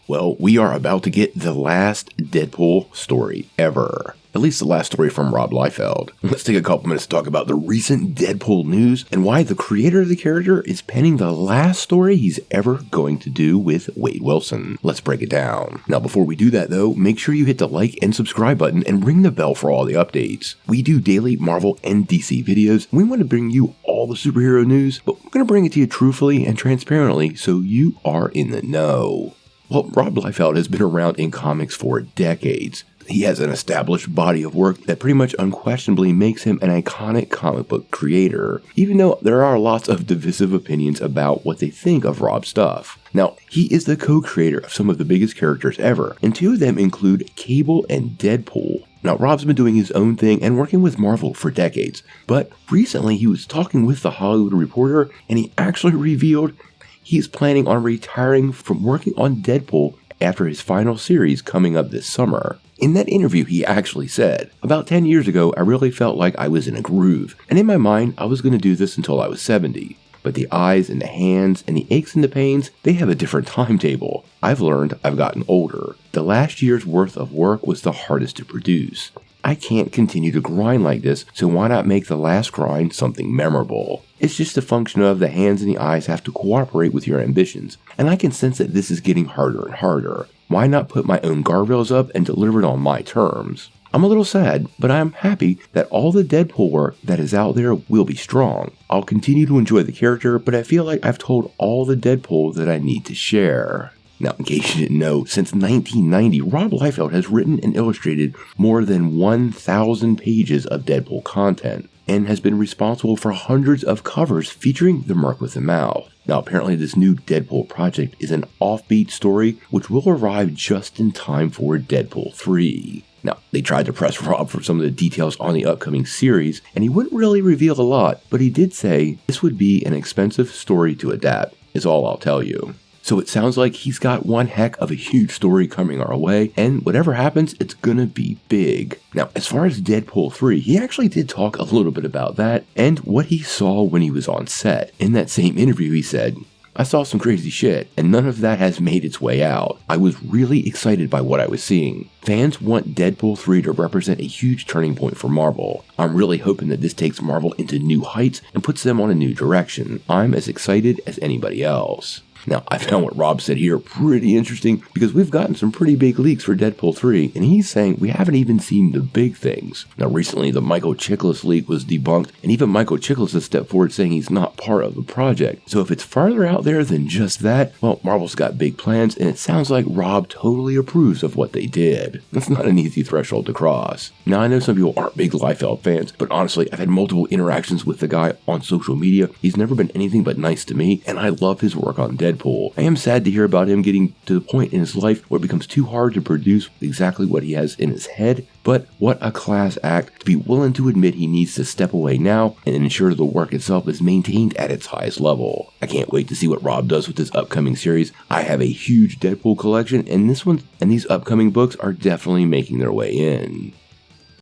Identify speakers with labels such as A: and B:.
A: Well, we are about to get the last Deadpool story ever. At least the last story from Rob Liefeld. Let's take a couple minutes to talk about the recent Deadpool news and why the creator of the character is penning the last story he's ever going to do with Wade Wilson. Let's break it down. Now, before we do that though, make sure you hit the like and subscribe button and ring the bell for all the updates. We do daily Marvel and DC videos. We want to bring you all the superhero news, but we're going to bring it to you truthfully and transparently so you are in the know. Well, Rob Liefeld has been around in comics for decades. He has an established body of work that pretty much unquestionably makes him an iconic comic book creator, even though there are lots of divisive opinions about what they think of Rob's stuff. Now, he is the co-creator of some of the biggest characters ever, and two of them include Cable and Deadpool. Now, Rob's been doing his own thing and working with Marvel for decades, but recently he was talking with The Hollywood Reporter, and he actually revealed he's planning on retiring from working on Deadpool after his final series coming up this summer. In that interview, he actually said, "About 10 years ago, I really felt like I was in a groove, and in my mind, I was going to do this until I was 70. But the eyes and the hands and the aches and the pains, they have a different timetable. I've learned I've gotten older. The last year's worth of work was the hardest to produce. I can't continue to grind like this, so why not make the last grind something memorable? It's just a function of the hands and the eyes have to cooperate with your ambitions, and I can sense that this is getting harder and harder. Why not put my own guardrails up and deliver it on my terms? I'm a little sad, but I'm happy that all the Deadpool work that is out there will be strong. I'll continue to enjoy the character, but I feel like I've told all the Deadpool that I need to share." Now, in case you didn't know, since 1990, Rob Liefeld has written and illustrated more than 1,000 pages of Deadpool content, and has been responsible for hundreds of covers featuring the Merc with the Mouth. Now, apparently this new Deadpool project is an offbeat story which will arrive just in time for Deadpool 3. Now, they tried to press Rob for some of the details on the upcoming series, and he wouldn't really reveal a lot, but he did say this would be an expensive story to adapt, is all I'll tell you. So it sounds like he's got one heck of a huge story coming our way, and whatever happens, it's gonna be big. Now, as far as Deadpool 3, he actually did talk a little bit about that, and what he saw when he was on set. In that same interview, he said, "I saw some crazy shit, and none of that has made its way out. I was really excited by what I was seeing. Fans want Deadpool 3 to represent a huge turning point for Marvel. I'm really hoping that this takes Marvel into new heights and puts them on a new direction. I'm as excited as anybody else." Now, I found what Rob said here pretty interesting because we've gotten some pretty big leaks for Deadpool 3, and he's saying we haven't even seen the big things. Now, recently the Michael Chiklis leak was debunked, and even Michael Chiklis has stepped forward saying he's not part of the project. So if it's farther out there than just that, well, Marvel's got big plans, and it sounds like Rob totally approves of what they did. That's not an easy threshold to cross. Now, I know some people aren't big Liefeld fans, but honestly, I've had multiple interactions with the guy on social media. He's never been anything but nice to me, and I love his work on Deadpool. I am sad to hear about him getting to the point in his life where it becomes too hard to produce exactly what he has in his head, but what a class act to be willing to admit he needs to step away now and ensure the work itself is maintained at its highest level. I can't wait to see what Rob does with this upcoming series. I have a huge Deadpool collection, and these upcoming books are definitely making their way in.